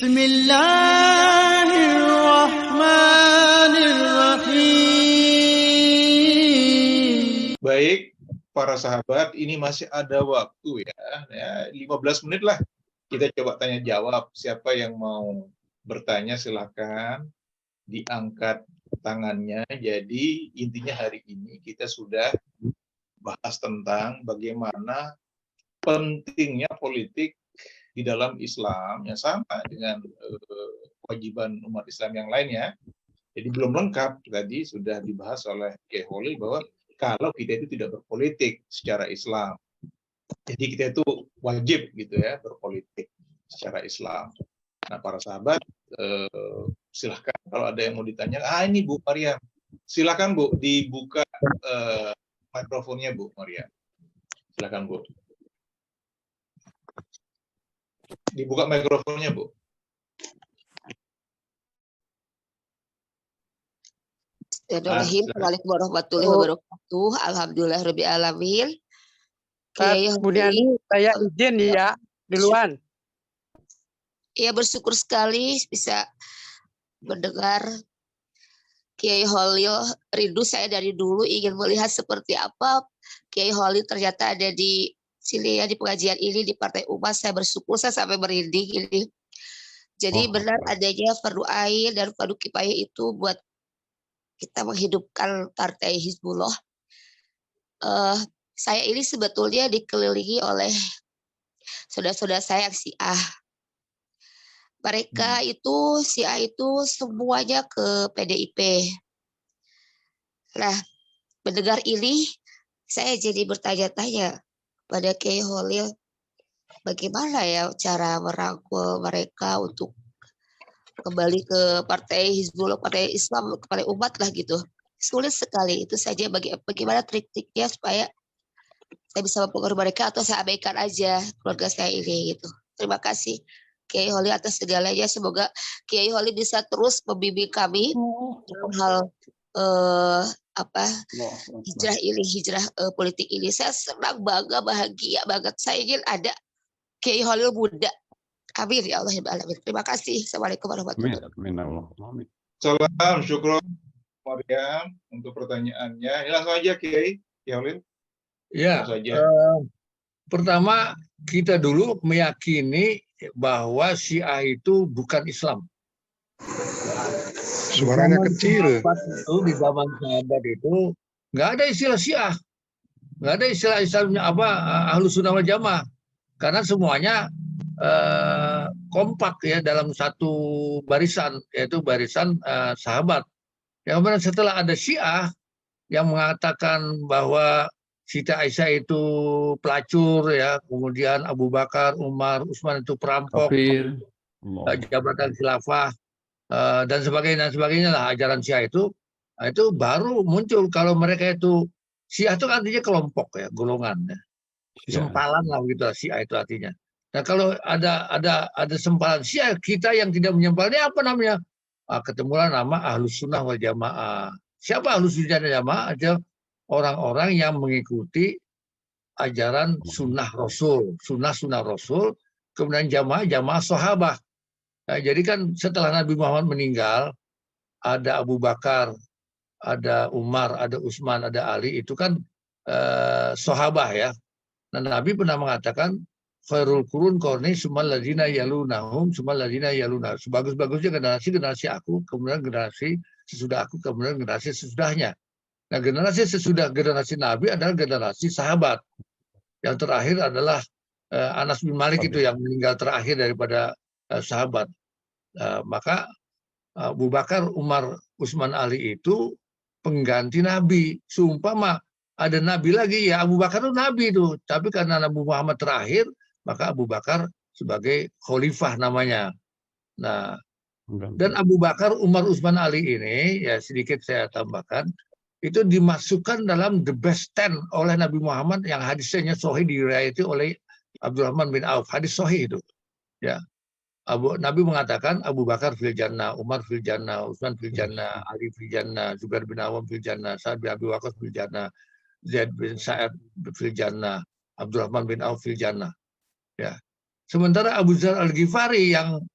Bismillahirrahmanirrahim. Baik, para sahabat, ini masih ada waktu ya 15 menit lah. Kita coba tanya jawab. Siapa yang mau bertanya silakan diangkat tangannya. Jadi intinya hari ini kita sudah bahas tentang bagaimana pentingnya politik di dalam Islam yang sama dengan kewajiban umat Islam yang lainnya. Jadi belum lengkap, tadi sudah dibahas oleh Kiai Holil bahwa kalau kita itu tidak berpolitik secara Islam, jadi kita itu wajib gitu ya berpolitik secara Islam. Nah para sahabat silahkan kalau ada yang mau ditanya. Ini Bu Maryam, silahkan Bu dibuka mikrofonnya Bu Maryam, silahkan Bu. Dibuka mikrofonnya, Bu. Assalamualaikum warahmatullahi wabarakatuh. Alhamdulillahirabbil alamin. Kemudian saya izin ya duluan. Ya, bersyukur sekali bisa mendengar Kiai Holil rindu. Saya dari dulu ingin melihat seperti apa Kiai Holil ternyata ada di sini ya, di pengajian ini di Partai Umat. Saya bersyukur, saya sampai merinding ini. Jadi benar adanya fardu ain dan fardu kifayah itu buat kita menghidupkan Partai Hizbullah. Saya ini sebetulnya dikelilingi oleh saudara-saudara saya yang Syiah. Mereka itu Syiah itu semuanya ke PDIP. Nah, mendengar ini saya jadi bertanya-tanya pada Kiai Holil, bagaimana ya cara merangkul mereka untuk kembali ke Partai Hizbullah, Partai Islam, Partai Umat lah gitu. Sulit sekali itu saja. Bagaimana trik-triknya supaya saya bisa mempengaruhi mereka atau saya abaikan aja keluarga saya ini gitu. Terima kasih Kiai Holil atas segalanya. Semoga Kiai Holil bisa terus membimbing kami dalam hal hijrah politik ini. Saya senang, bangga, bahagia banget. Saya ingin ada Kiai Holil muda. Amin ya Allah. Terima kasih. Assalamualaikum warahmatullahi Amin. Salam, syukur Maryam untuk pertanyaannya. Langsung aja Kiai Holil. Ya, pertama kita dulu meyakini bahwa Syiah itu bukan Islam. Suaranya kecil. Di zaman sahabat itu nggak ada istilah Syiah, nggak ada istilah Islamnya Ahlus Sunnah wal Jamaah, karena semuanya kompak ya dalam satu barisan, yaitu barisan sahabat. Kemudian setelah ada Syiah yang mengatakan bahwa Siti Aisyah itu pelacur ya, kemudian Abu Bakar, Umar, Utsman itu perampok, jabatan khilafah dan sebagainya lah ajaran Syiah itu baru muncul. Kalau mereka itu Syiah itu artinya kelompok ya, golongan ya. Sempalan lah gitu Syiah itu artinya. Nah kalau ada sempalan Syiah, kita yang tidak menyempalnya apa namanya? Ketemulah nama Ahlus Sunnah wal Jamaah. Siapa Ahlus Sunnah wal Jamaah? Ada orang-orang yang mengikuti ajaran sunnah Rasul, sunnah Rasul, kemudian jamaah sahabat. Nah, jadi kan setelah Nabi Muhammad meninggal, ada Abu Bakar, ada Umar, ada Utsman, ada Ali, itu kan sahabat ya. Nah, Nabi pernah mengatakan, khairul qurun qarni tsummal ladzina yalunahum tsummal ladzina yalunahum. Sebagus-bagusnya generasi aku, kemudian generasi sesudah aku, kemudian generasi sesudahnya. Nah, generasi sesudah generasi Nabi adalah generasi sahabat. Yang terakhir adalah Anas bin Malik itu yang meninggal terakhir daripada sahabat. Maka Abu Bakar, Umar, Utsman, Ali itu pengganti Nabi. Seumpama ada Nabi lagi, ya Abu Bakar itu Nabi itu. Tapi karena Nabi Muhammad terakhir, maka Abu Bakar sebagai khalifah namanya. Nah, dan Abu Bakar, Umar, Utsman, Ali ini, ya sedikit saya tambahkan, itu dimasukkan dalam the best 10 oleh Nabi Muhammad yang hadisnya sahih diriwayati oleh Abdurrahman bin Auf. Hadis sahih itu. Ya. Nabi mengatakan Abu Bakar fil jannah, Umar fil jannah, Utsman fil jannah, Ali fil jannah, Zubair bin Awam fil jannah, Sa'ad bin Abi Waqqas fil jannah, Zaid bin Sa'ad fil jannah, Abdurrahman bin Auf fil jannah. Ya. Sementara Abu Dzar Al-Ghifari yang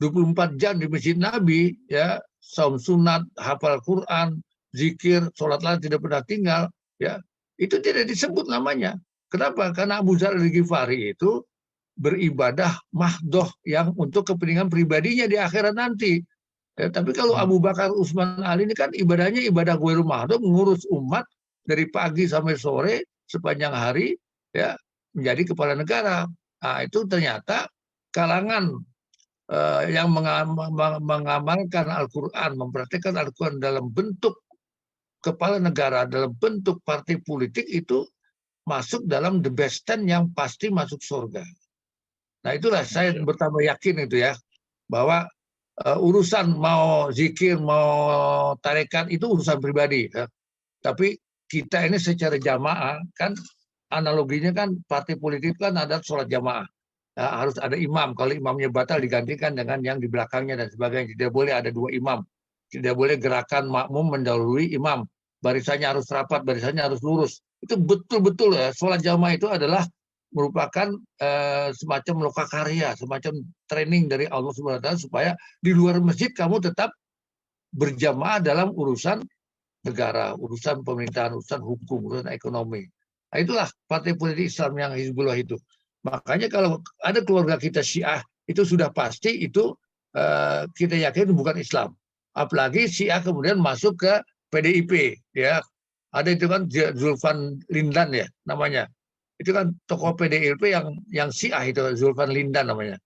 24 jam di Masjid Nabi, ya, saum sunat, hafal Quran, zikir, sholat lain tidak pernah tinggal, ya, itu tidak disebut namanya. Kenapa? Karena Abu Dzar Al-Ghifari itu beribadah mahdoh yang untuk kepentingan pribadinya di akhirat nanti. Ya, tapi kalau Abu Bakar, Utsman, Ali ini kan ibadahnya ibadah ghairul mahdoh, mengurus umat dari pagi sampai sore sepanjang hari, ya, menjadi kepala negara. Nah, itu ternyata kalangan yang mengamalkan Al-Quran, mempraktikkan Al-Quran dalam bentuk kepala negara, dalam bentuk partai politik itu masuk dalam the best 10 yang pasti masuk surga. Nah, itulah saya bertambah yakin itu ya, bahwa urusan mau zikir, mau tarekat itu urusan pribadi. Ya. Tapi kita ini secara jamaah kan analoginya kan partai politik kan ada sholat jamaah. Ya, harus ada imam. Kalau imamnya batal digantikan dengan yang di belakangnya dan sebagainya. Tidak boleh ada dua imam. Tidak boleh gerakan makmum mendahului imam. Barisannya harus rapat, barisannya harus lurus. Itu betul-betul ya. Sholat jamaah itu adalah merupakan semacam lokakarya, semacam training dari Allah Subhanahu wa taala supaya di luar masjid kamu tetap berjamaah dalam urusan negara, urusan pemerintahan, urusan hukum, urusan ekonomi. Nah, itulah partai politik Islam yang Hizbullah itu. Makanya kalau ada keluarga kita Syiah itu sudah pasti itu kita yakin bukan Islam. Apalagi Syiah kemudian masuk ke PDIP, ya. Ada itu kan Zulfan Lindan ya namanya. Itu kan tokoh PDIP yang Syiah itu, Zulfan Lindan namanya.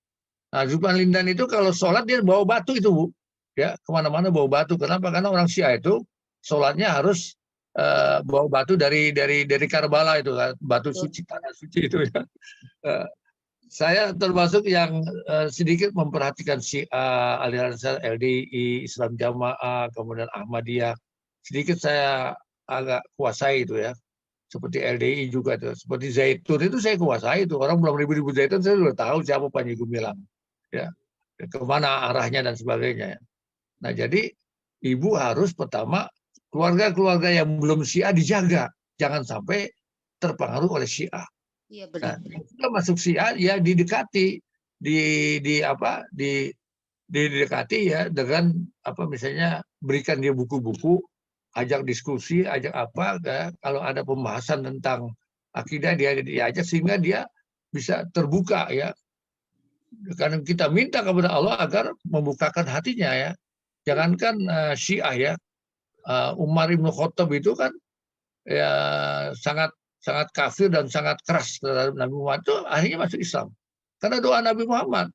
Nah, Zulfan Lindan itu kalau sholat dia bawa batu itu, Bu. Ya, kemana-mana bawa batu. Kenapa? Karena orang Syiah itu sholatnya harus bawa batu dari Karbala itu kan, batu suci, tanah suci itu ya. Saya termasuk yang sedikit memperhatikan Syiah, aliran LDI, Islam Jamaah, kemudian Ahmadiyah. Sedikit saya agak kuasai itu ya. Seperti LDI juga tuh, seperti Zaitun itu saya kuasai itu, orang belum ribut-ribut Zaitun saya sudah tahu siapa Panji Gumilang, ya, kemana arahnya dan sebagainya. Nah, jadi ibu harus pertama keluarga-keluarga yang belum Syiah dijaga, jangan sampai terpengaruh oleh Syiah. Iya benar. Nah, sudah masuk Syiah ya didekati, didekati ya dengan apa misalnya berikan dia buku-buku, ajak diskusi, ajak apa, ya. Kalau ada pembahasan tentang akidah dia diajak sehingga dia bisa terbuka ya. Karena kita minta kepada Allah agar membukakan hatinya ya. Jangankan Syiah ya, Umar ibn Khattab itu kan ya sangat sangat kafir dan sangat keras terhadap Nabi Muhammad, itu akhirnya masuk Islam. Karena doa Nabi Muhammad.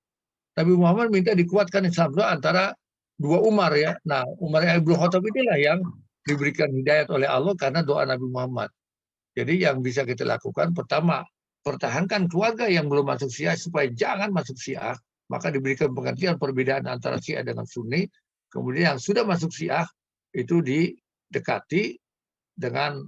Nabi Muhammad minta dikuatkan Islam itu antara dua Umar ya. Nah, Umar ibn Khattab inilah yang diberikan hidayat oleh Allah karena doa Nabi Muhammad. Jadi yang bisa kita lakukan pertama, pertahankan keluarga yang belum masuk Syiah supaya jangan masuk Syiah, maka diberikan pengertian perbedaan antara Syiah dengan Sunni. Kemudian yang sudah masuk Syiah itu didekati dengan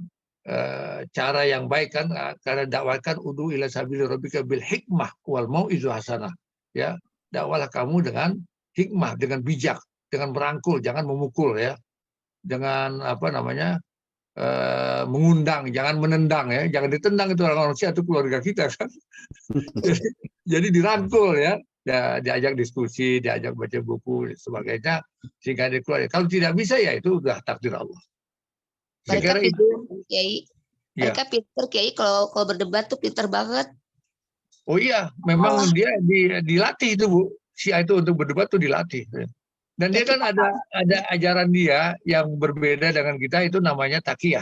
cara yang baik kan, karena dakwakan udu ila sabili rabbika bil hikmah wal mau'izu hasanah. Ya, dakwalah kamu dengan hikmah, dengan bijak, dengan merangkul, jangan memukul ya. Jangan apa namanya mengundang, jangan menendang ya, jangan ditendang, itu orang-orang Syiah itu keluarga kita kan. jadi dirangkul ya, diajak diskusi, diajak baca buku dan sebagainya sehingga dia keluar. Kalau tidak bisa ya itu udah takdir Allah. Mereka Itu Kiai. ya. Mereka pinter Kiai, kalau berdebat tuh pinter banget. Oh iya, memang dia dilatih itu Bu. Syiah itu untuk berdebat tuh dilatih. Dan dia kan ada ajaran dia yang berbeda dengan kita, itu namanya taqiyah.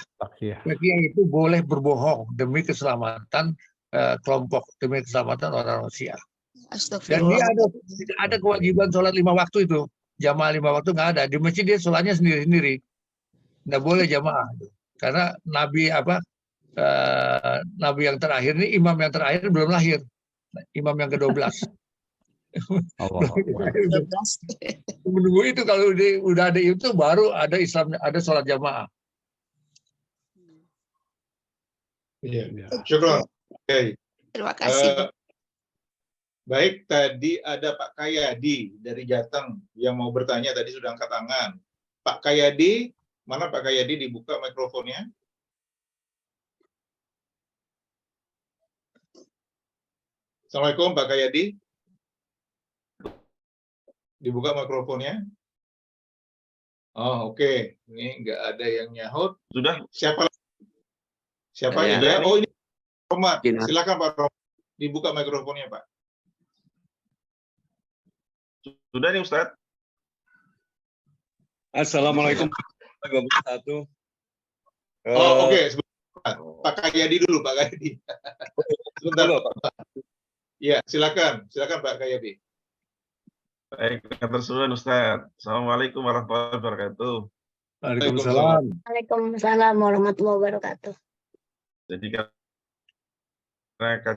Taqiyah itu boleh berbohong demi keselamatan kelompok, demi keselamatan orang-orang Syiah. Dan dia ada kewajiban sholat 5 waktu itu. Jamaah 5 waktu nggak ada. Di masjid dia sholatnya sendiri-sendiri. Nggak boleh jamaah. Karena Nabi Nabi yang terakhir ini, imam yang terakhir belum lahir. Imam yang ke-12. Menunggu itu, kalau udah ada itu baru ada Islam, ada sholat jamaah. Iya. Syukron. Oke. Terima kasih. Baik, tadi ada Pak Kayadi dari Jateng yang mau bertanya, tadi sudah angkat tangan. Pak Kayadi, mana Pak Kayadi, dibuka mikrofonnya? Assalamualaikum Pak Kayadi. Dibuka mikrofonnya. Oh, oke. Ini nggak ada yang nyahut. Sudah? Siapa? Siapa Saya. ya? Oh, ini Romat. Gina. Silakan Pak Romat. Dibuka mikrofonnya, Pak. Sudah nih Ustaz? Assalamualaikum warahmatullahi wabarakatuh. Oh, oke. Sebentar. Pak Kayadi dulu, Pak Kayadi. Sebentar. Iya, silakan. Silakan Pak Kayadi. Baik, ketersuruhan Ustaz. Assalamualaikum warahmatullahi wabarakatuh. Waalaikumsalam. Waalaikumsalam warahmatullahi wabarakatuh. Jadi karena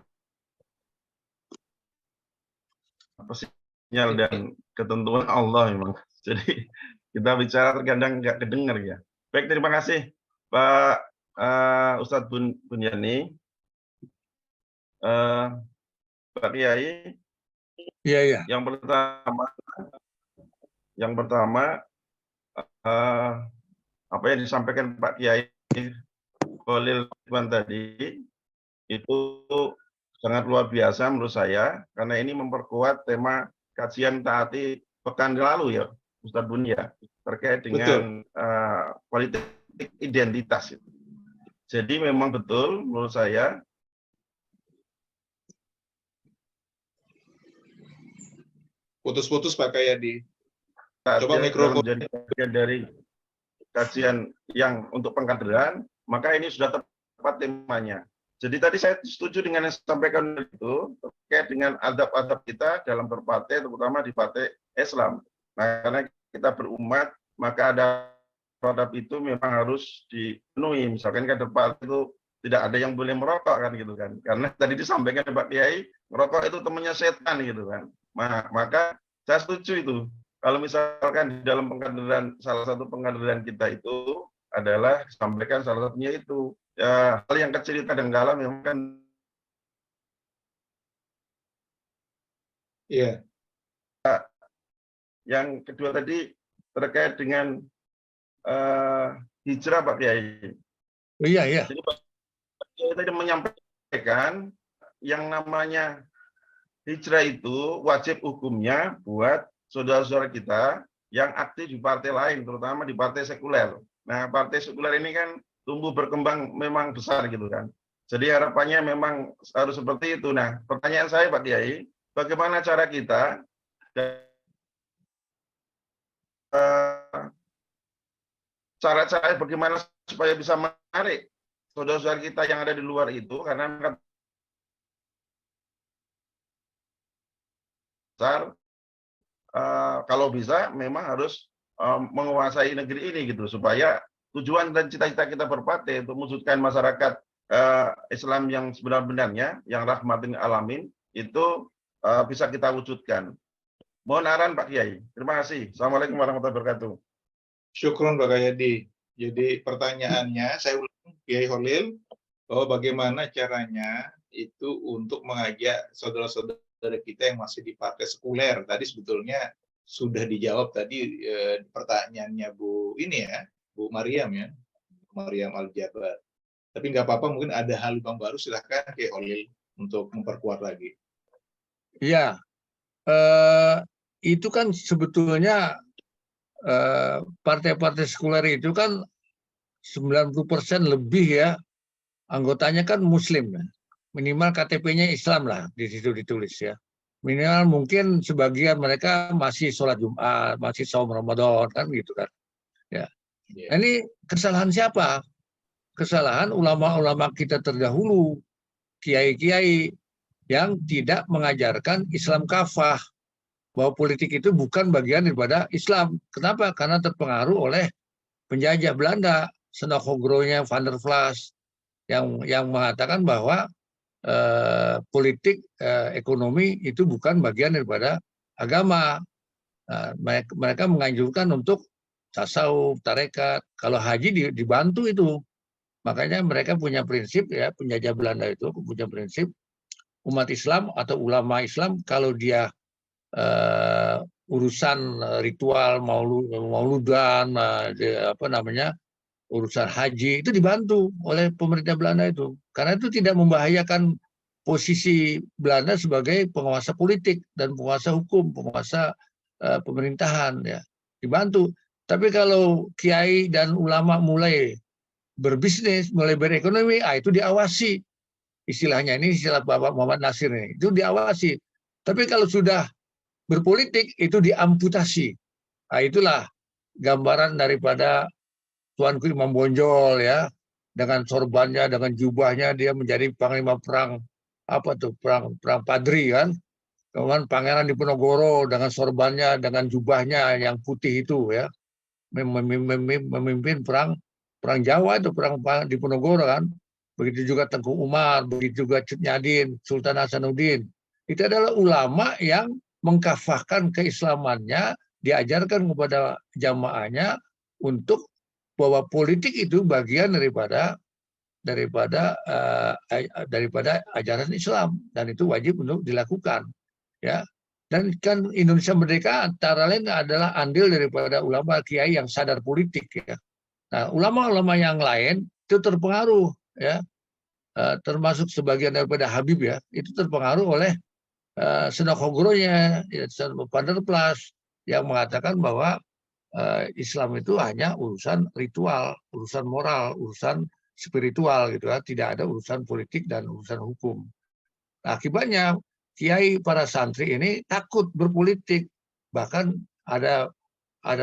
sinyal dan ketentuan Allah memang. Jadi kita bicara terkadang nggak kedengar ya. Baik, terima kasih Pak Ustadz Bunyani, Pak Kiai. Iya, iya. Yang pertama apa yang disampaikan Pak Kiai Khalil tadi itu sangat luar biasa menurut saya, karena ini memperkuat tema kajian taati pekan lalu ya, Ustadz Bun ya, terkait dengan politik identitas. Jadi memang betul menurut saya Putus-putus Pak Kayadi. Coba mikrofon. menjadi bagian dari kajian yang untuk pengkaderan, maka ini sudah tepat temanya. Jadi tadi saya setuju dengan yang disampaikan itu terkait dengan adab-adab kita dalam berpartai, terutama di partai Islam. Nah, karena kita berumat, maka adab itu memang harus dipenuhi. Misalkan kader partai itu tidak ada yang boleh merokok kan gitu kan. Karena tadi disampaikan Pak Kiai, merokok itu temannya setan gitu kan. Maka saya setuju itu. Kalau misalkan di dalam pengkaderan, salah satu pengkaderan kita itu adalah sampaikan salah satunya itu ya, hal yang kecil kadang-kala memang kan. Iya. Yang kedua tadi terkait dengan hijrah Pak Kiai. Iya, iya. Jadi Pak Kiai tadi menyampaikan yang namanya hijrah itu wajib hukumnya buat saudara-saudara kita yang aktif di partai lain, terutama di partai sekuler. Nah, partai sekuler ini kan tumbuh berkembang memang besar gitu kan. Jadi harapannya memang harus seperti itu. Nah, pertanyaan saya Pak Kiai, bagaimana cara kita cara-cara bagaimana supaya bisa menarik saudara-saudara kita yang ada di luar itu, karena besar, kalau bisa memang harus menguasai negeri ini gitu, supaya tujuan dan cita-cita kita berpartai untuk mewujudkan masyarakat Islam yang sebenar-benarnya, yang rahmatin alamin, itu bisa kita wujudkan. Mohon arahan Pak Kiai. Terima kasih. Assalamualaikum warahmatullahi wabarakatuh. Syukron Pak Kayadi. Jadi pertanyaannya, saya ulang Kiai Khalil, bahwa bagaimana caranya itu untuk mengajak saudara-saudara kita yang masih di partai sekuler. Tadi sebetulnya sudah dijawab tadi pertanyaannya Bu Mariam ya, Mariam Al-Jabar. Tapi nggak apa-apa, mungkin ada hal yang baru, silahkan Kiai Khalil untuk memperkuat lagi. Iya, itu kan sebetulnya partai-partai sekuler itu kan 90% lebih ya anggotanya kan Muslim ya. Minimal KTP-nya Islam lah di situ ditulis ya. Minimal mungkin sebagian mereka masih sholat Jumat, masih saum Ramadan kan gitu kan. Ya. Nah, ini kesalahan siapa? Kesalahan ulama-ulama kita terdahulu, kiai-kiai yang tidak mengajarkan Islam kafah, bahwa politik itu bukan bagian daripada Islam. Kenapa? Karena terpengaruh oleh penjajah Belanda, Senokhogro-nya Van der Vlas, yang mengatakan bahwa politik ekonomi itu bukan bagian daripada agama. Nah, mereka menganjurkan untuk tasawuf, tarekat. Kalau haji dibantu itu. Makanya mereka punya prinsip ya, penjajah Belanda itu punya prinsip umat Islam atau ulama Islam kalau dia urusan ritual mauludan, urusan haji itu dibantu oleh pemerintah Belanda itu, karena itu tidak membahayakan posisi Belanda sebagai penguasa politik dan penguasa hukum, penguasa pemerintahan ya, dibantu. Tapi kalau kiai dan ulama mulai berbisnis, mulai berekonomi, itu diawasi. Istilahnya ini istilah Bapak Muhammad Nasir ini, itu diawasi. Tapi kalau sudah berpolitik itu diamputasi. Nah, itulah gambaran daripada Tuanku Imam Bonjol ya, dengan sorbannya, dengan jubahnya dia menjadi panglima perang apa tuh perang Padri kan. Kemudian Pangeran Diponegoro dengan sorbannya, dengan jubahnya yang putih itu ya, memimpin perang Jawa itu perang Diponegoro kan. Begitu juga Tengku Umar, begitu juga Cut Nyadin, Sultan Hasanuddin. Itu adalah ulama yang mengkafahkan keislamannya, diajarkan kepada jamaahnya untuk bahwa politik itu bagian daripada ajaran Islam dan itu wajib untuk dilakukan. Ya, dan kan Indonesia merdeka antara lain adalah andil daripada ulama kiai yang sadar politik ya. Nah, ulama-ulama yang lain itu terpengaruh ya, termasuk sebagian daripada Habib ya, itu terpengaruh oleh Senokogoronya, ya, Vanderplas yang mengatakan bahwa Islam itu hanya urusan ritual, urusan moral, urusan spiritual gitu ya, tidak ada urusan politik dan urusan hukum. Nah, akibatnya kiai para santri ini takut berpolitik, bahkan ada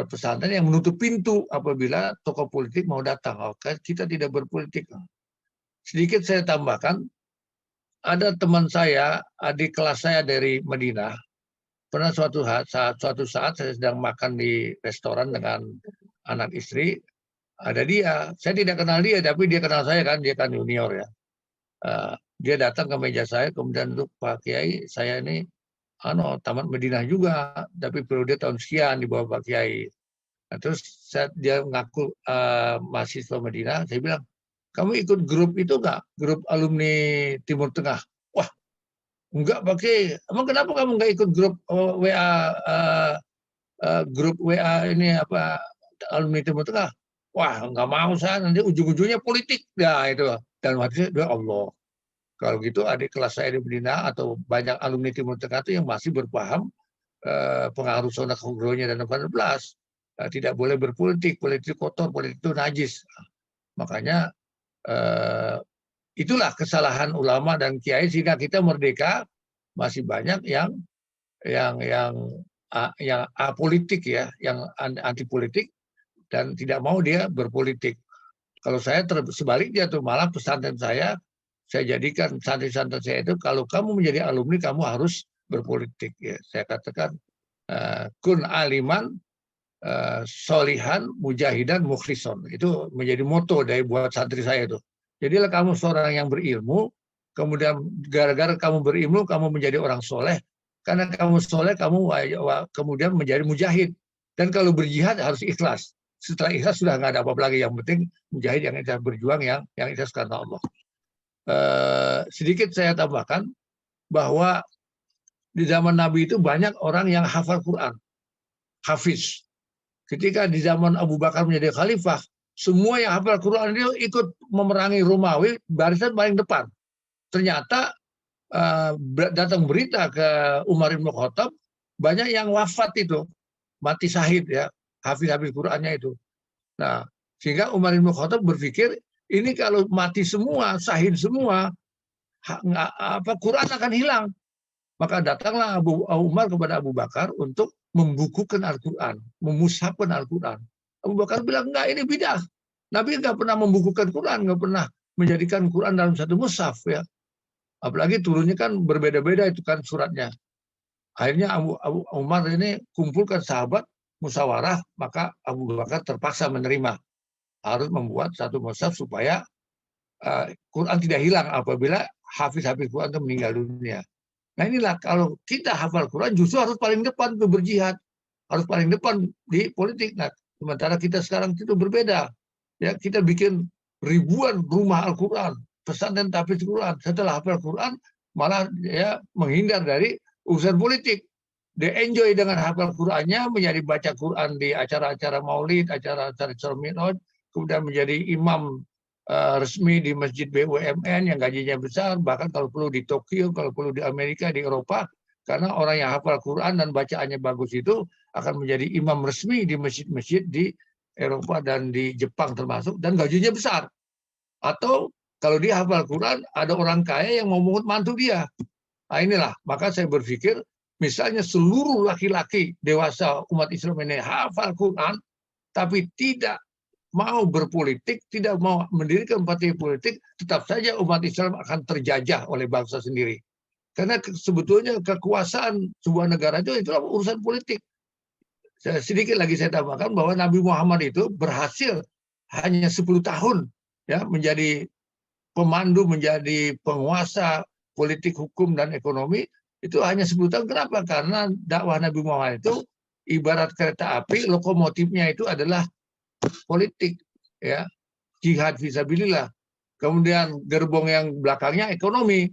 pesantren yang menutup pintu apabila tokoh politik mau datang. Oke, kita tidak berpolitik. Sedikit saya tambahkan, ada teman saya, adik kelas saya dari Madinah, pernah suatu saat saya sedang makan di restoran dengan anak istri, ada dia, saya tidak kenal dia, tapi dia kenal saya kan, dia kan junior ya. Dia datang ke meja saya, kemudian untuk Pak Kiai, saya ini tamat Madinah juga, tapi periode tahun sekian di bawah Pak Kiai. Nah, terus dia mengaku mahasiswa Madinah, saya bilang, kamu ikut grup itu nggak? Grup alumni Timur Tengah? Wah, enggak pakai. Emang kenapa kamu nggak ikut grup WA ini apa alumni Timur Tengah? Wah, nggak mau saya, nanti ujung-ujungnya politik. Ya itu. Dan waktu itu, ya Allah. Kalau gitu adik kelas saya di Madinah atau banyak alumni Timur Tengah itu yang masih berpaham pengaruh Senokogoronya dan 18 tidak boleh berpolitik, politik kotor, politik itu najis. Makanya itulah kesalahan ulama dan kiai sehingga kita merdeka masih banyak yang apolitik ya, yang anti politik dan tidak mau dia berpolitik. Kalau saya sebaliknya tuh malah pesantren saya jadikan santri-santri saya itu kalau kamu menjadi alumni kamu harus berpolitik ya. Saya katakan kun aliman solihan mujahidan mukhlison, itu menjadi moto dari buat santri saya itu. Jadilah kamu seorang yang berilmu, kemudian gara-gara kamu berilmu kamu menjadi orang soleh, karena kamu soleh kamu kemudian menjadi mujahid, dan kalau berjihad harus ikhlas. Setelah ikhlas sudah nggak ada apa-apa lagi, yang penting mujahid yang ikhlas, berjuang yang ikhlas karena Allah. Sedikit saya tambahkan bahwa di zaman Nabi itu banyak orang yang hafal Quran, hafiz. Ketika di zaman Abu Bakar menjadi khalifah, semua yang hafal Quran itu ikut memerangi Romawi, barisan paling depan. Ternyata datang berita ke Umar bin Khattab, banyak yang wafat itu, mati syahid ya, hafiz Qurannya itu. Nah, sehingga Umar bin Khattab berpikir, ini kalau mati semua, syahid semua, Quran akan hilang. Maka datanglah Umar kepada Abu Bakar untuk membukukan Al-Quran, memushafkan Al-Quran. Abu Bakar bilang, enggak, ini bidah. Nabi enggak pernah membukukan Quran, enggak pernah menjadikan Quran dalam satu mushaf ya. Apalagi turunnya kan berbeda-beda itu kan suratnya. Akhirnya Abu Umar ini kumpulkan sahabat, musyawarah, maka Abu Bakar terpaksa menerima. Harus membuat satu mushaf supaya Quran tidak hilang apabila hafiz Quran itu meninggal dunia. Nah inilah kalau kita hafal Quran justru harus paling depan untuk berjihad, harus paling depan di politik. Nah sementara kita sekarang itu berbeda, ya kita bikin ribuan rumah Al-Quran, pesantren tahfiz Quran. Setelah hafal Quran malah ya menghindar dari urusan politik. Dia enjoy dengan hafal Qurannya, menjadi baca Quran di acara-acara maulid, acara-acara Mi'raj, kemudian menjadi imam resmi di masjid BUMN yang gajinya besar, bahkan kalau perlu di Tokyo, kalau perlu di Amerika, di Eropa, Karena orang yang hafal Quran dan bacaannya bagus itu akan menjadi imam resmi di masjid-masjid di Eropa dan di Jepang termasuk, dan gajinya besar. Atau kalau dia hafal Quran, ada orang kaya yang mau mengut mantu dia. Nah inilah, maka saya berpikir misalnya seluruh laki-laki dewasa umat Islam ini hafal Quran, tapi tidak mau berpolitik, tidak mau mendirikan partai politik, tetap saja umat Islam akan terjajah oleh bangsa sendiri. Karena sebetulnya kekuasaan sebuah negara itu itulah urusan politik. Sedikit lagi saya tambahkan bahwa Nabi Muhammad itu berhasil hanya 10 tahun ya menjadi pemandu, menjadi penguasa politik, hukum, dan ekonomi, itu hanya 10 tahun. Kenapa? Karena dakwah Nabi Muhammad itu ibarat kereta api, lokomotifnya itu adalah politik, ya, jihad fisabilillah. Kemudian gerbong yang belakangnya ekonomi,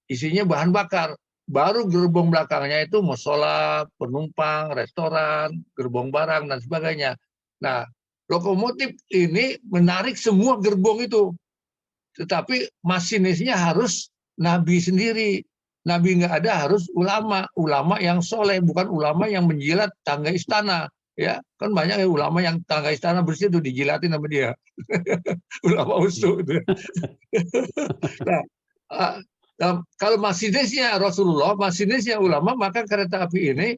isinya bahan bakar. Baru gerbong belakangnya itu musola, penumpang, restoran, gerbong barang, dan sebagainya. Nah, lokomotif ini menarik semua gerbong itu. Tetapi masinisnya harus Nabi sendiri. Nabi nggak ada, harus ulama. Ulama yang soleh, bukan ulama yang menjilat tangga istana. Ya, kan banyak ya ulama yang tangga istana bersih itu dijilatin sama dia. Ulama usul itu. Nah, kalau masinisnya Rasulullah, masinisnya ulama, maka kereta api ini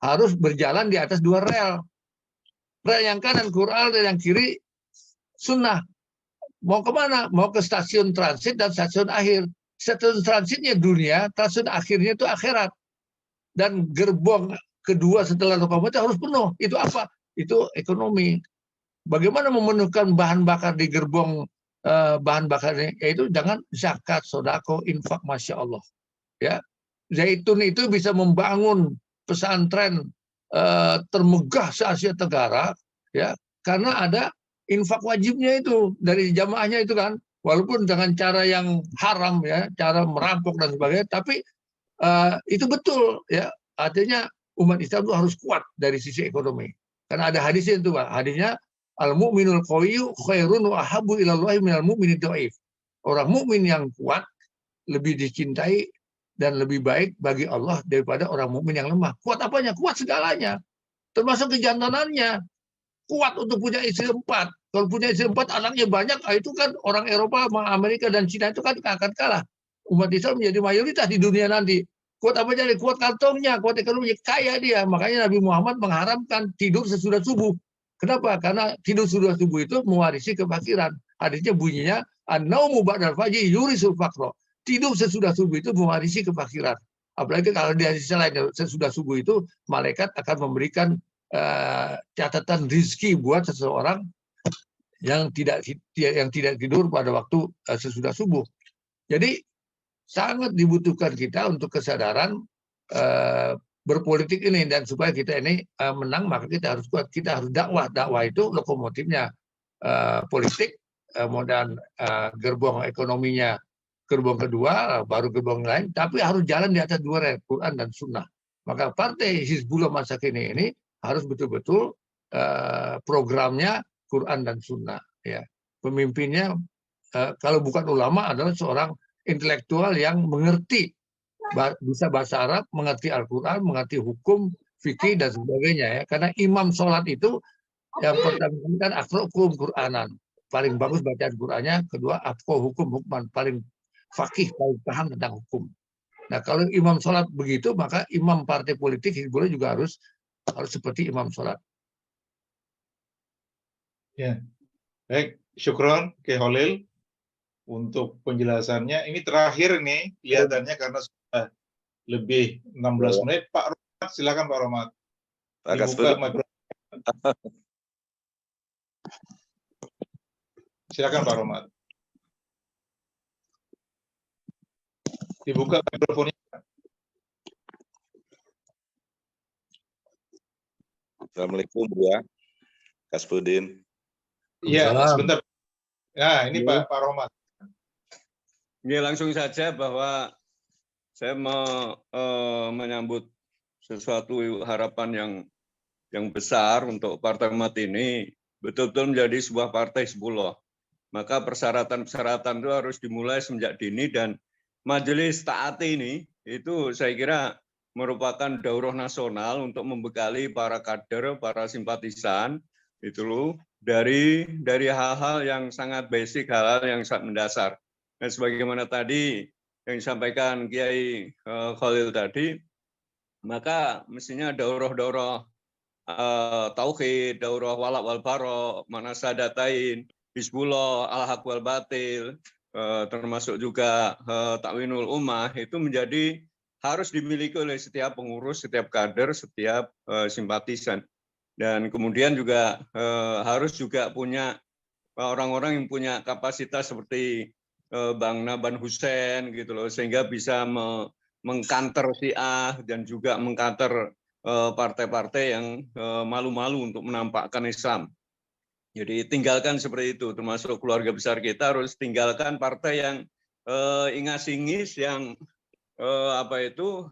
harus berjalan di atas 2 rel. Rel yang kanan Quran, rel yang kiri sunnah. Mau kemana? Mau ke stasiun transit dan stasiun akhir. Stasiun transitnya dunia, stasiun akhirnya itu akhirat. Dan gerbong kedua setelah lokomotif harus penuh. Itu apa? Itu ekonomi. Bagaimana memenuhkan bahan bakar di gerbong bahan bakarnya? Yaitu dengan zakat, sodako, infak, masya Allah. Ya, zaitun itu bisa membangun pesantren termegah se Asia Tenggara, ya, karena ada infak wajibnya itu dari jamaahnya itu kan, walaupun dengan cara yang haram ya, cara merampok dan sebagainya, tapi itu betul ya, artinya umat Islam itu harus kuat dari sisi ekonomi. Karena ada hadisnya itu Pak, hadisnya al-mu'minul qawiyyu khairun wa ahabbu ilallahi minal mu'minid dhaif. Orang mukmin yang kuat lebih dicintai dan lebih baik bagi Allah daripada orang mukmin yang lemah. Kuat apanya? Kuat segalanya. Termasuk kejantanannya. Kuat untuk punya istri 4. Kalau punya istri 4, anaknya banyak, itu kan orang Eropa, Amerika, dan Cina itu kan akan kalah. Umat Islam menjadi mayoritas di dunia nanti. Kuat apa jadi? Kuat kantongnya, kuat ekonominya, kaya dia. Makanya Nabi Muhammad mengharamkan tidur sesudah subuh. Kenapa? Karena tidur sesudah subuh itu mewarisi kefakiran. Hadisnya bunyinya, an-naumu ba'dal fajri yurisul faqra. Tidur sesudah subuh itu mewarisi kefakiran. Apalagi kalau di sisi lain sesudah subuh itu malaikat akan memberikan catatan rizki buat seseorang yang tidak tidur pada waktu sesudah subuh. Jadi sangat dibutuhkan kita untuk kesadaran berpolitik ini, dan supaya kita ini menang maka kita harus kuat, kita harus dakwah. Dakwah itu lokomotifnya politik, kemudian gerbong ekonominya gerbong kedua, baru gerbong lain, tapi harus jalan di atas 2 rel, Quran dan Sunnah. Maka partai Hizbullah masa kini ini harus betul-betul programnya Quran dan Sunnah. Ya. Pemimpinnya kalau bukan ulama adalah seorang intelektual yang mengerti, bisa bahasa Arab, mengerti Al-Quran, mengerti hukum, fikih, dan sebagainya. Ya. Karena imam sholat itu yang pertama kan aqra'ukum Qur'anan, paling bagus bacaan Qur'annya, kedua afqahu hukum hukman, paling fakih, paling paham tentang hukum. Nah, kalau imam sholat begitu, maka imam partai politik Hizbullah juga harus seperti imam sholat. Ya, baik, syukron ke Holil untuk penjelasannya. Ini terakhir nih kelihatannya karena sudah lebih 16 menit. Pak Rohmat, silakan Pak Rohmat. Silakan Pak Rohmat. Dibuka mikrofonnya. Assalamualaikum ya, Kasbudin. Iya, sebentar. Nah, ini Pak Rohmat. Ya, langsung saja bahwa saya menyambut sesuatu harapan yang besar untuk Partai Umat ini betul-betul menjadi sebuah partai Hizbullah. Maka persyaratan-persyaratan itu harus dimulai sejak dini, dan Majelis Taat ini itu saya kira merupakan daurah nasional untuk membekali para kader, para simpatisan itu loh dari hal-hal yang sangat basic, hal-hal yang sangat mendasar. Dan sebagaimana tadi yang disampaikan Kiai Khalil tadi, maka mestinya daurah-daurah tauhid, daurah walak wal bara, manasadatain, Hizbullah, al-haq wal batil, termasuk juga takwinul ummah itu menjadi harus dimiliki oleh setiap pengurus, setiap kader, setiap simpatisan. Dan kemudian juga harus juga punya orang-orang yang punya kapasitas seperti Bang Naban Hussein gitu loh, sehingga bisa mengkanter Syiah dan juga mengkanter partai-partai yang malu-malu untuk menampakkan Islam. Jadi tinggalkan seperti itu, termasuk keluarga besar kita harus tinggalkan partai yang ingas-ingis, yang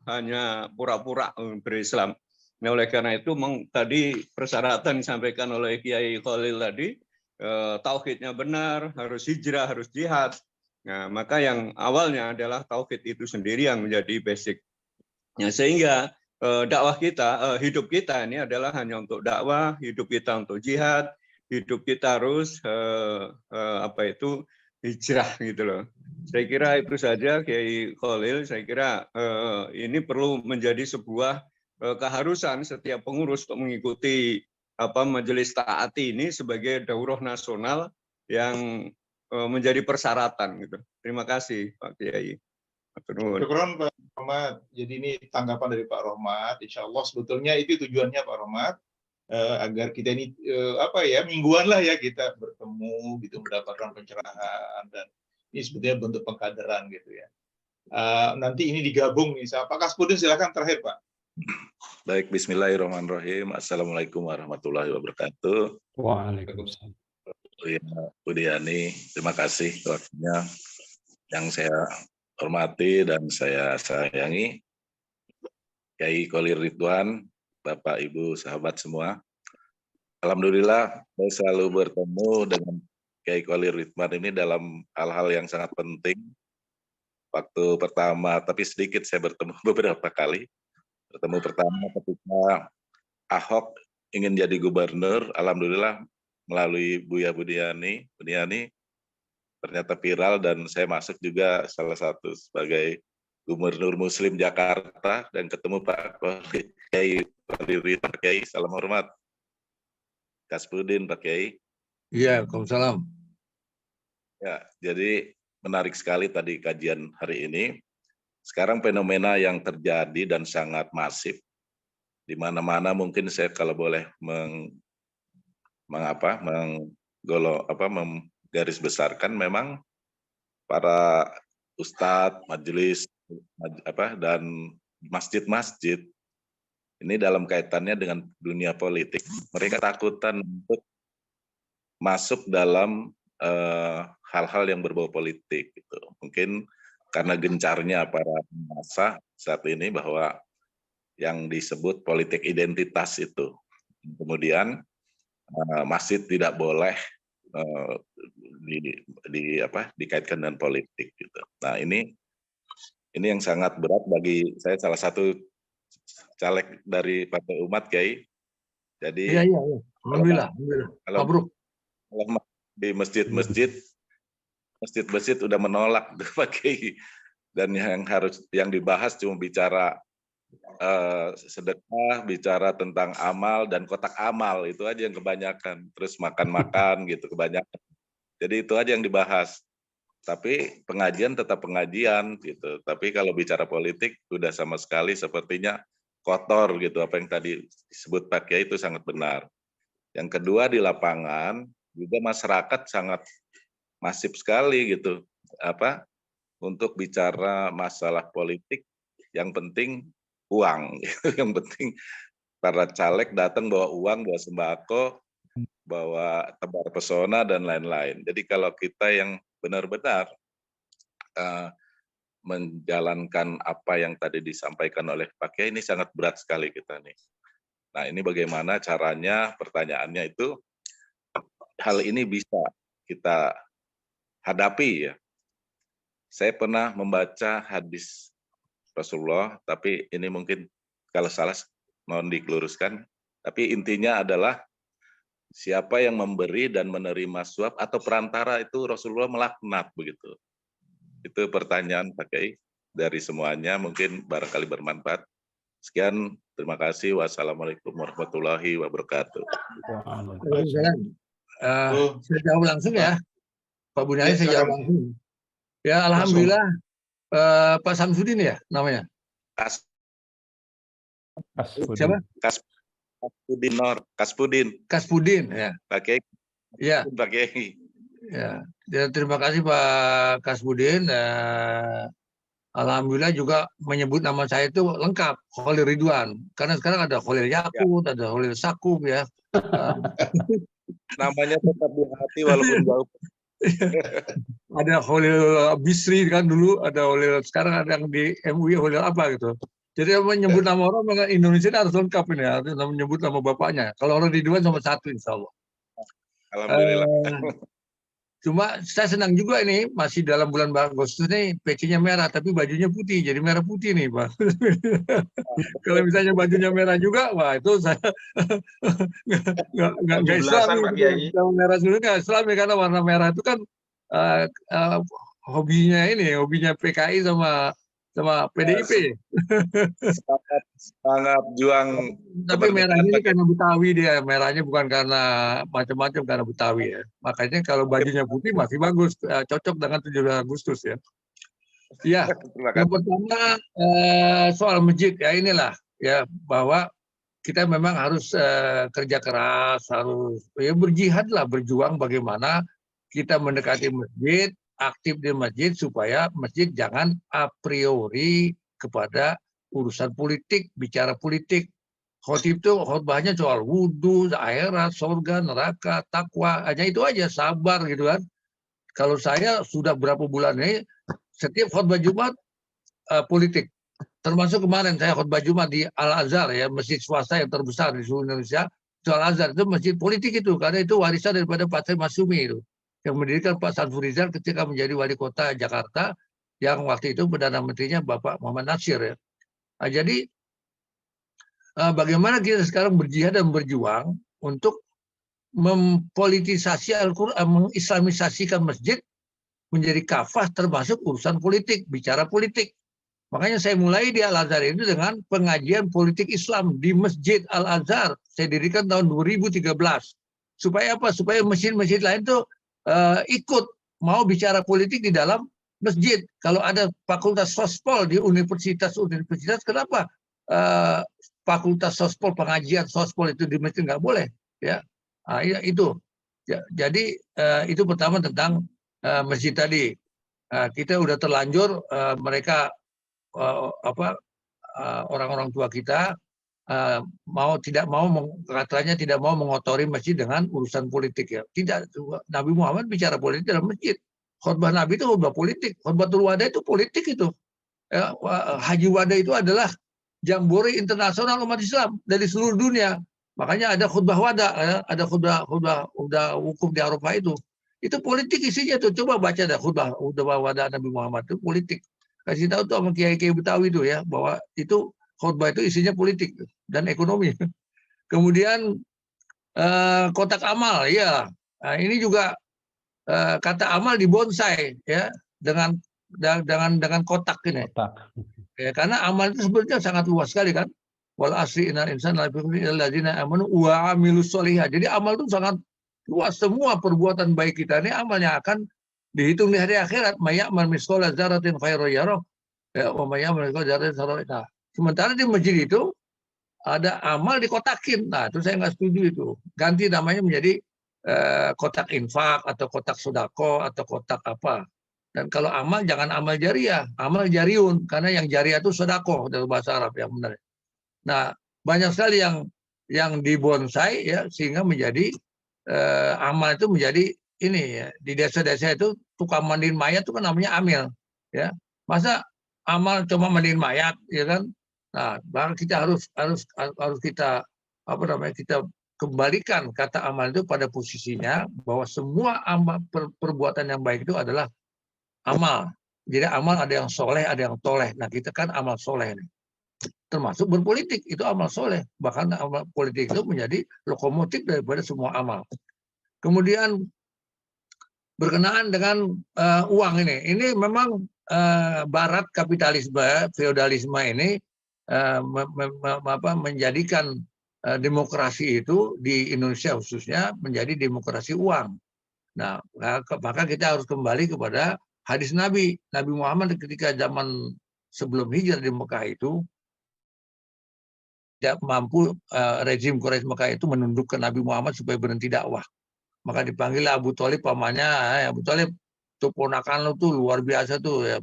hanya pura-pura berislam. Nah, oleh karena itu tadi persyaratan disampaikan oleh Kiai Khalil tadi, tauhidnya benar, harus hijrah, harus jihad. Nah, maka yang awalnya adalah tauhid itu sendiri yang menjadi basic. Nah, sehingga dakwah kita, hidup kita ini adalah hanya untuk dakwah, hidup kita untuk jihad, hidup kita harus hijrah gitu loh. Saya kira itu saja Kiai Khalil. Saya kira ini perlu menjadi sebuah keharusan setiap pengurus untuk mengikuti majelis taati ini sebagai daurah nasional yang menjadi persyaratan gitu. Terima kasih Pak Kiai. Syukron Pak Rohmat. Jadi ini tanggapan dari Pak Rohmat. Insya Allah sebetulnya itu tujuannya Pak Rohmat, agar kita ini mingguan lah ya kita bertemu gitu, mendapatkan pencerahan, dan ini sebetulnya bentuk pengkaderan gitu ya. Nanti ini digabung nih, Pak Kasbudin silakan terakhir Pak. Baik, bismillahirrahmanirrahim. Assalamualaikum warahmatullahi wabarakatuh. Waalaikumsalam. Budiani, terima kasih waktunya yang saya hormati dan saya sayangi. Kiai Khalil Ridwan, Bapak Ibu sahabat semua. Alhamdulillah saya selalu bertemu dengan Kiai Khalil Ridwan ini dalam hal-hal yang sangat penting. Waktu pertama, tapi sedikit saya bertemu beberapa kali. Bertemu pertama ketika Ahok ingin jadi gubernur, alhamdulillah melalui Buya Budiani ternyata viral dan saya masuk juga salah satu sebagai Gubernur Muslim Jakarta dan ketemu Pak Kiai Ridwan. Pak Kiai, salam hormat. Kasbudin Pak Kiai. Iya, Waalaikumsalam. Ya, jadi menarik sekali tadi kajian hari ini. Sekarang fenomena yang terjadi dan sangat masif, di mana-mana mungkin saya kalau boleh menggaris besarkan, memang para ustadz, majelis dan masjid-masjid ini dalam kaitannya dengan dunia politik, mereka takutan untuk masuk dalam hal-hal yang berbau politik gitu. Mungkin karena gencarnya para massa saat ini bahwa yang disebut politik identitas itu, kemudian masjid tidak boleh dikaitkan dengan politik gitu. Nah, ini yang sangat berat bagi saya, salah satu caleg dari Partai Umat, Kiai. Jadi Iya. Alhamdulillah. Kalau di masjid udah menolak Pak Kiai, dan yang dibahas cuma bicara sedekah, bicara tentang amal dan kotak amal, itu aja yang kebanyakan, terus makan gitu kebanyakan. Jadi itu aja yang dibahas. Tapi pengajian tetap pengajian gitu. Tapi kalau bicara politik udah sama sekali sepertinya kotor gitu. Apa yang tadi disebut Pak Kiai itu sangat benar. Yang kedua, di lapangan juga masyarakat sangat masif sekali gitu. Untuk bicara masalah politik, yang penting uang. Yang penting para caleg datang bawa uang, bawa sembako, bawa tebar pesona dan lain-lain. Jadi kalau kita yang benar-benar menjalankan apa yang tadi disampaikan oleh Pak Kiai, ini sangat berat sekali kita nih. Nah, ini bagaimana caranya, pertanyaannya itu, hal ini bisa kita hadapi ya. Saya pernah membaca hadis Rasulullah, tapi ini mungkin kalau salah mohon diluruskan. Tapi intinya adalah siapa yang memberi dan menerima suap atau perantara itu Rasulullah melaknat begitu. Itu pertanyaan Pak Kiai dari semuanya, mungkin barangkali bermanfaat. Sekian, terima kasih. Wassalamualaikum warahmatullahi wabarakatuh. Waalaikumsalam. Saya jawab langsung ya, Pak Bunyamin, Ya, saya jawab silakan. langsung. Ya, alhamdulillah, Pak Samsudin ya namanya. Siapa? Kaspudin ya. Pak Kiai. Ya. Pak Kiai. Ya, terima kasih Pak Kaspudin. Alhamdulillah juga menyebut nama saya itu lengkap, Khalil Ridwan. Karena sekarang ada Khalil Yakut, ada Khalil Sakub ya. Namanya tetap di hati walaupun jauh. Ada Khalil Bisri kan dulu, ada Khalil, sekarang ada yang di MUI Khalil apa gitu. Jadi menyebut nama orang Indonesia harus lengkap ini, harus menyebut nama bapaknya. Kalau orang Ridwan cuma satu, insya Allah. Alhamdulillah. Cuma saya senang juga ini masih dalam bulan Agustus ini pecinya merah tapi bajunya putih, jadi merah putih nih Pak. Kalau misalnya bajunya merah juga, wah itu saya nggak Islam. Merah dulu nggak Islam ya, karena warna merah itu kan hobinya PKI sama PDIP. Sangat juang. Tapi merah ini karena Betawi dia, merahnya bukan karena macam-macam, karena Betawi ya. Makanya kalau bajunya putih masih bagus, cocok dengan 17 Agustus ya. Ya, yang pertama soal masjid ya, inilah ya, bahwa kita memang harus kerja keras, harus ya berjihad lah, berjuang bagaimana kita mendekati masjid, aktif di masjid supaya masjid jangan a priori kepada urusan politik, bicara politik. Khotib itu khotbahnya soal wudhu, akhirat, surga, neraka, takwa, hanya itu aja, sabar gitu kan. Kalau saya sudah berapa bulan ini setiap khotbah Jumat politik. Termasuk kemarin saya khotbah Jumat di Al-Azhar ya, masjid swasta yang terbesar di seluruh Indonesia. Itu Al-Azhar itu masjid politik itu, karena itu warisan daripada Pak Said Masyumi itu, yang mendirikan Pak Saiful Rizal ketika menjadi wali kota Jakarta, yang waktu itu Perdana Menterinya Bapak Muhammad Nasir ya. Nah, jadi bagaimana kita sekarang berjihad dan berjuang untuk mempolitisasi Al-Quran, mengislamisasikan masjid menjadi kafah termasuk urusan politik, bicara politik. Makanya saya mulai di Al-Azhar itu dengan pengajian politik Islam di Masjid Al-Azhar. Saya dirikan tahun 2013. Supaya apa? Supaya masjid-masjid lain tuh ikut mau bicara politik di dalam masjid. Kalau ada fakultas sospol di universitas, kenapa fakultas sospol, pengajian sospol itu di masjid nggak boleh? Ya, nah, itu. Ya, jadi itu pertama tentang masjid tadi. Kita udah terlanjur mereka orang-orang tua kita katanya tidak mau mengotori masjid dengan urusan politik ya. Tidak, Nabi Muhammad bicara politik dalam masjid. Khutbah Nabi itu khutbah politik, khutbatul wada itu politik itu. Ya, Haji Wada itu adalah jambore internasional umat Islam dari seluruh dunia. Makanya ada khutbah wada, ya, ada khutbah wukuf di Arafah itu. Itu politik isinya tuh. Coba baca dah khutbah wada Nabi Muhammad itu politik. Kasih tahu tuh sama kiai-kiai Betawi itu ya, bahwa itu khutbah itu isinya politik dan ekonomi. Kemudian kotak amal, ya. Nah, ini juga kata amal dibonsai ya dengan kotak ini. Ya, karena amal itu sebenarnya sangat luas sekali kan. Wal asri innal insana lafi khusrin illal ladzina amanu wa amilus sholihah. Jadi amal itu sangat luas, semua perbuatan baik kita ini amalnya akan dihitung di hari akhirat. Maya'mal misqala dzarratin khairan yarah ya wa maya'mal misqala dzarratin syarran yarah. Sementara di masjid itu ada amal dikotakin. Nah, itu saya nggak setuju itu. Ganti namanya menjadi kotak infak atau kotak sodako atau kotak apa. Dan kalau amal jangan amal jariah, amal jariun, karena yang jariah itu sodako dari bahasa Arab yang benar. Nah, banyak sekali yang dibonsai ya, sehingga menjadi amal itu menjadi ini ya, di desa-desa itu tukang mandiin mayat itu kan namanya amil ya. Masa amal cuma mandiin mayat ya kan. Nah, bahkan kita harus kita kita kembalikan kata amal itu pada posisinya, bahwa semua amal perbuatan yang baik itu adalah amal. Jadi amal ada yang soleh, ada yang toleh. Nah kita kan amal soleh nih. Termasuk berpolitik, itu amal soleh. Bahkan amal politik itu menjadi lokomotif daripada semua amal. Kemudian berkenaan dengan uang ini memang barat kapitalisme, feodalisme ini menjadikan demokrasi itu di Indonesia khususnya menjadi demokrasi uang. Nah, maka kita harus kembali kepada hadis Nabi Muhammad ketika zaman sebelum hijrah di Mekah itu tidak mampu rezim Quraisy Mekah itu menundukkan Nabi Muhammad supaya berhenti dakwah. Maka dipanggil Abu Thalib pamannya, Abu Thalib tuh ponakan lo tuh luar biasa tuh ya.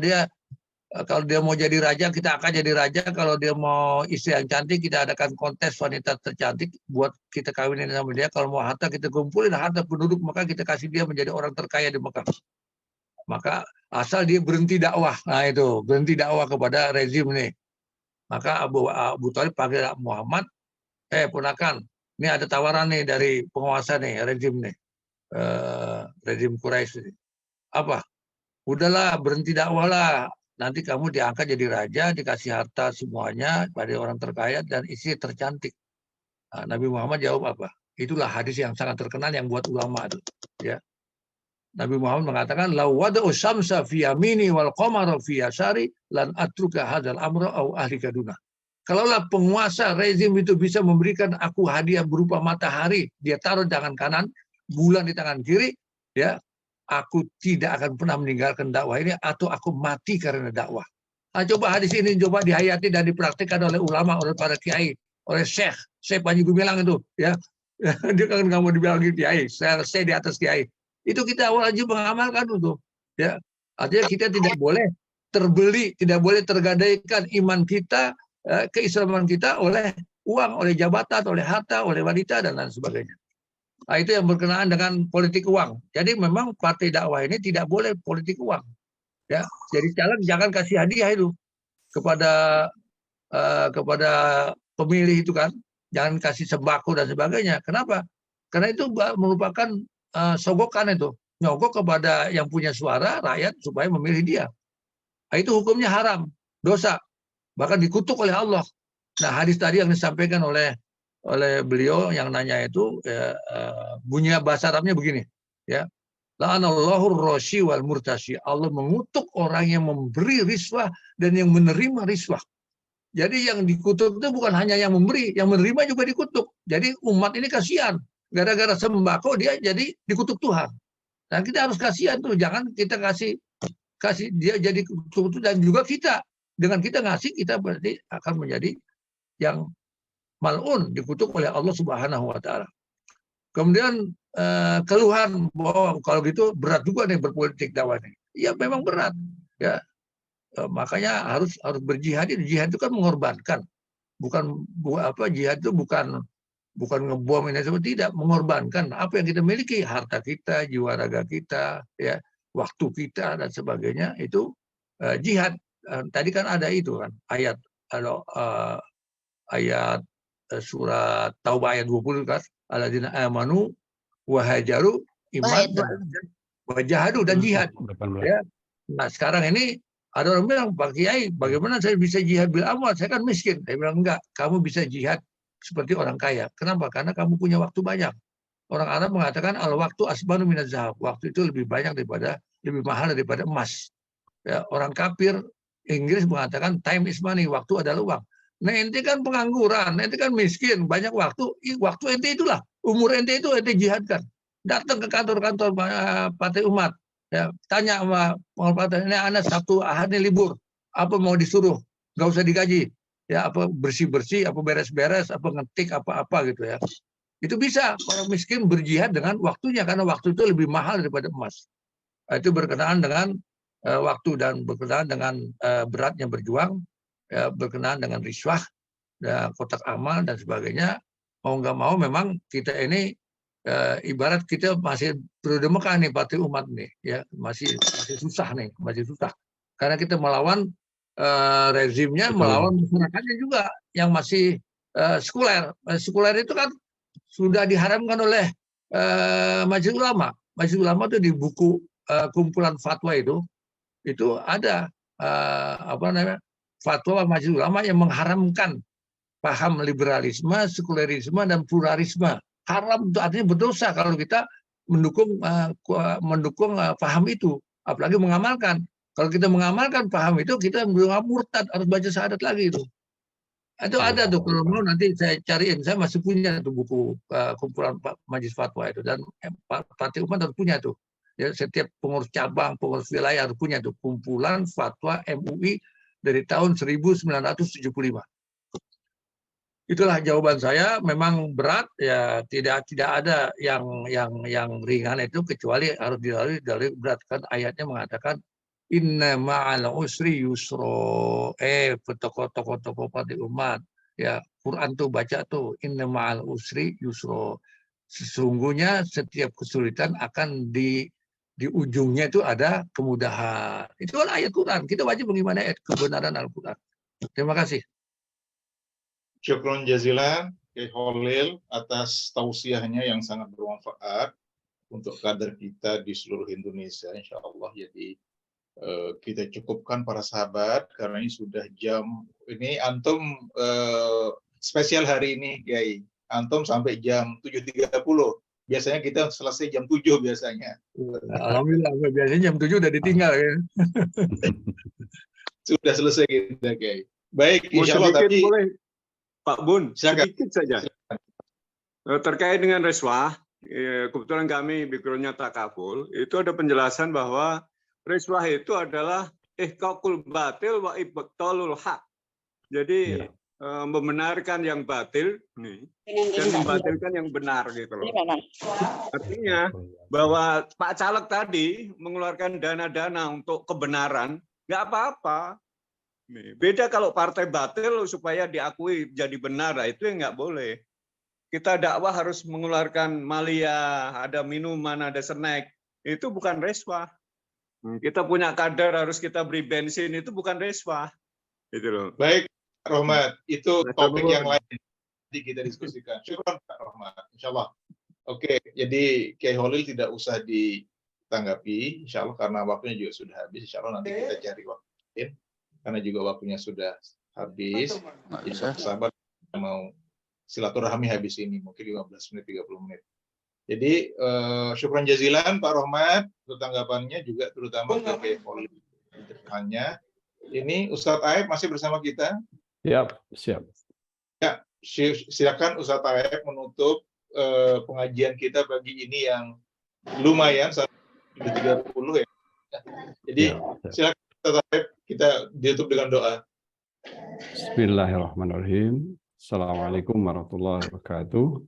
Dia kalau dia mau jadi raja kita akan jadi raja, kalau dia mau istri yang cantik kita adakan kontes wanita tercantik buat kita kawinin sama dia, kalau mau harta kita kumpulin harta penduduk maka kita kasih dia menjadi orang terkaya di Mekah. Maka asal dia berhenti dakwah, nah itu berhenti dakwah kepada rezim nih. Maka Abu Thalib panggil Muhammad, ponakan, ini ada tawaran nih dari penguasa nih, rezim nih, rezim Quraisy nih. Apa? Udahlah berhenti dakwah lah. Nanti kamu diangkat jadi raja, dikasih harta semuanya pada orang terkaya dan istri tercantik. Nah, Nabi Muhammad jawab apa? Itulah hadis yang sangat terkenal yang buat ulama itu. Ya. Nabi Muhammad mengatakan, "Lau wada'u syamsa fi yamini wal qamara fi yasari lan atruka hadzal amra au ahlika duna." Kalaulah penguasa rezim itu bisa memberikan aku hadiah berupa matahari, dia taruh di tangan kanan, bulan di tangan kiri, ya, aku tidak akan pernah meninggalkan dakwah ini atau aku mati karena dakwah. Nah, coba hadis ini coba dihayati dan dipraktikkan oleh ulama, oleh para kiai, oleh Syekh Panji Gumilang itu, ya. Dia kan nggak mau dibilang kiai, saya di atas kiai. Itu kita wajib mengamalkan itu, ya. Artinya kita tidak boleh terbeli, tidak boleh tergadaikan iman kita, keislaman kita oleh uang, oleh jabatan, oleh harta, oleh wanita dan lain sebagainya. Nah, itu yang berkenaan dengan politik uang. Jadi memang partai dakwah ini tidak boleh politik uang. Ya, jadi jangan kasih hadiah itu kepada pemilih itu kan, jangan kasih sembako dan sebagainya. Kenapa? Karena itu merupakan sogokan itu, nyogok kepada yang punya suara rakyat supaya memilih dia. Nah, itu hukumnya haram, dosa, bahkan dikutuk oleh Allah. Nah, hadis tadi yang disampaikan oleh beliau yang nanya itu bunyi bahasa Arabnya begini, ya. La'anallahu ar-rashi wal murtashi. Allah mengutuk orang yang memberi riswah dan yang menerima riswah. Jadi yang dikutuk itu bukan hanya yang memberi, yang menerima juga dikutuk. Jadi umat ini kasihan. Gara-gara sembako dia jadi dikutuk Tuhan. Nah, kita harus kasihan tuh, jangan kita kasih dia jadi kutuk, dan juga kita dengan kita ngasih kita berarti akan menjadi yang mal'un, dikutuk oleh Allah Subhanahu wa taala. Kemudian keluhan bahwa kalau gitu berat juga nih berpolitik dakwah nih. Ya memang berat, ya. Makanya harus berjihad. Jihad itu kan mengorbankan. Jihad itu bukan ngebom ini semua, tidak, mengorbankan apa yang kita miliki, harta kita, jiwa raga kita, ya, waktu kita dan sebagainya, itu jihad. Tadi kan ada itu kan ayat surat Taubah ayat 20 kan, alladzina amanu wa hajaru iman wa jahadu dan jihad. Ya. Nah, sekarang ini ada orang bilang, Pak Kiai, bagaimana saya bisa jihad bil amwal? Saya kan miskin. Saya bilang enggak, kamu bisa jihad seperti orang kaya. Kenapa? Karena kamu punya waktu banyak. Orang Arab mengatakan al waktu asbanu minaz zahab. Waktu itu lebih mahal daripada emas. Ya, orang kafir Inggris mengatakan time is money, waktu adalah uang. Nah, ente kan pengangguran, ente kan miskin, banyak waktu ente itulah, umur ente itu ente jihadkan. Datang ke kantor-kantor Partai Umat, ya, tanya sama partai, ini anak Sabtu Ahad ini libur, apa mau disuruh, nggak usah digaji, ya, apa bersih-bersih, apa beres-beres, apa ngetik, apa-apa gitu ya. Itu bisa orang miskin berjihad dengan waktunya, karena waktu itu lebih mahal daripada emas. Itu berkenaan dengan waktu dan berkenaan dengan beratnya berjuang, ya, berkenaan dengan riswah, ya, kotak amal dan sebagainya. Mau nggak mau memang kita ini ibarat kita masih periode Mekah nih, Partai Umat nih, ya, masih susah nih, masih susah. Karena kita melawan rezimnya, melawan masyarakatnya juga yang masih sekuler. Sekuler itu kan sudah diharamkan oleh Majelis Ulama. Majelis Ulama itu di buku kumpulan fatwa itu ada fatwa Majelis Ulama yang mengharamkan paham liberalisme, sekulerisme, dan pluralisme. Haram itu artinya berdosa kalau kita mendukung paham itu, apalagi mengamalkan. Kalau kita mengamalkan paham itu, kita murtad, harus baca syahadat lagi itu. Itu ada tuh, kalau mau nanti saya cariin, saya masih punya tuh buku kumpulan Majelis Fatwa itu, dan Partai Umat harus punya tuh. Ya, setiap pengurus cabang, pengurus wilayah harus punya tuh kumpulan fatwa MUI dari tahun 1975. Itulah jawaban saya. Memang berat ya, tidak ada yang ringan itu, kecuali harus dilalui dari berat. Kan ayatnya mengatakan inna ma'al usri yusro. Tokoh-tokoh partai umat ya, Quran tuh baca tuh inna ma'al usri yusro. Sesungguhnya setiap kesulitan akan di ujungnya itu ada kemudahan. Itu kan ayat Quran. Kita wajib mengimani ayat kebenaran Al-Quran. Terima kasih. Syukron jazilan Kiai Khalil atas tausiahnya yang sangat bermanfaat untuk kader kita di seluruh Indonesia, insya Allah. Jadi kita cukupkan para sahabat karena ini sudah jam ini antum spesial hari ini Kiai. Antum sampai jam 7.30. Biasanya kita selesai jam 7 biasanya. Alhamdulillah, biasanya jam 7 udah ditinggal ya. Sudah selesai kita Kiai. Baik, insya Allah. Sedikit Tapi boleh, Pak Bun, silakan. sedikit saja. Terkait dengan reswah, kebetulan kami Bikronya Takaful, itu ada penjelasan bahwa reswah itu adalah ihqaqul batil wa ibtalul haq. Jadi membenarkan yang batil nih dan membatilkan yang benar gitu loh. Artinya bahwa Pak Caleg tadi mengeluarkan dana-dana untuk kebenaran, nggak apa-apa. Beda kalau partai batil supaya diakui jadi benar, itu yang nggak boleh. Kita dakwah harus mengeluarkan malia, ada minuman, ada snack, itu bukan reswah. Kita punya kader harus kita beri bensin, itu bukan reswah. Gitu loh. Baik, Rohmat, itu topik yang lain nanti kita diskusikan. Syukron Pak Rohmat, insya Allah. Oke, jadi Kiai Khalil tidak usah ditanggapi, insya Allah, karena waktunya juga sudah habis. Insya Allah nanti kita cari waktu lain, karena juga waktunya sudah habis. Jadi sahabat mau silaturahmi habis ini, mungkin 15 menit, 30 menit. Jadi syukran jazilan Pak Rohmat untuk tanggapannya, juga terutama ke Kiai Khalil. Ini Ustadz Aib masih bersama kita. Siap. Ya, silakan Ustadz Aib menutup pengajian kita pagi ini yang lumayan, 30 ya. Jadi silakan Ustadz Aib, kita ditutup dengan doa. Bismillahirrahmanirrahim. Assalamualaikum warahmatullahi wabarakatuh.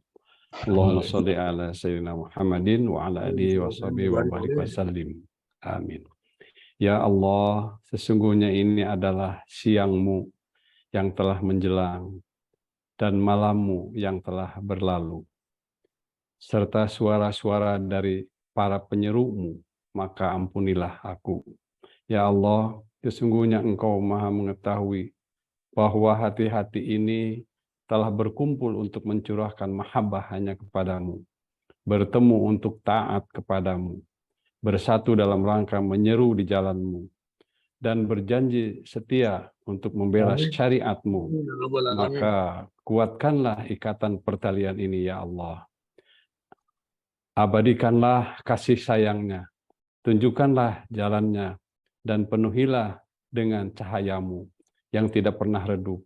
Allahumma sholli ala sayyidina Muhammadin wa ala alihi wa sahbihi wa barik wasallim. Amin. Ya Allah, sesungguhnya ini adalah siangmu yang telah menjelang dan malammu yang telah berlalu, serta suara-suara dari para penyerumu, maka ampunilah aku. Ya Allah, sesungguhnya Engkau Maha mengetahui bahwa hati-hati ini telah berkumpul untuk mencurahkan mahabbah hanya kepadamu, bertemu untuk taat kepadamu, bersatu dalam rangka menyeru di jalanmu, dan berjanji setia untuk membela syariatmu. Maka kuatkanlah ikatan pertalian ini, ya Allah. Abadikanlah kasih sayangnya, tunjukkanlah jalannya, dan penuhilah dengan cahayamu yang tidak pernah redup.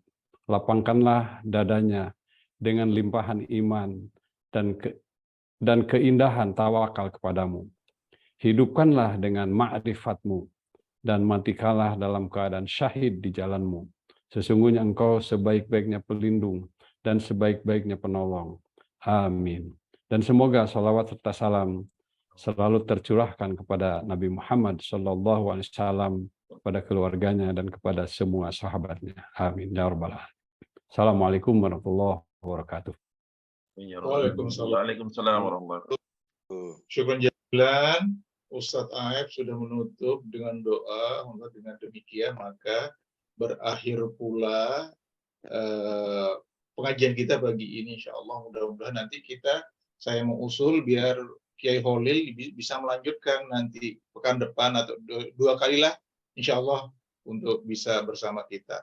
Lapangkanlah dadanya dengan limpahan iman dan keindahan tawakal kepadamu. Hidupkanlah dengan ma'rifatmu dan matikanlah dalam keadaan syahid di jalanmu. Sesungguhnya Engkau sebaik-baiknya pelindung dan sebaik-baiknya penolong. Amin. Dan semoga salawat serta salam selalu tercurahkan kepada Nabi Muhammad SAW, kepada keluarganya dan kepada semua sahabatnya. Amin. Ya Rabbal Alamin. Assalamualaikum warahmatullahi wabarakatuh. Waalaikumsalam warahmatullahi wabarakatuh. Syukran jazilan. Ustadz Aib sudah menutup dengan doa. Dengan demikian maka berakhir pula pengajian kita pagi ini, insya Allah. Mudah-mudahan nanti saya mau usul biar Kiai Holil bisa melanjutkan nanti pekan depan atau dua kali lah, insya Allah untuk bisa bersama kita.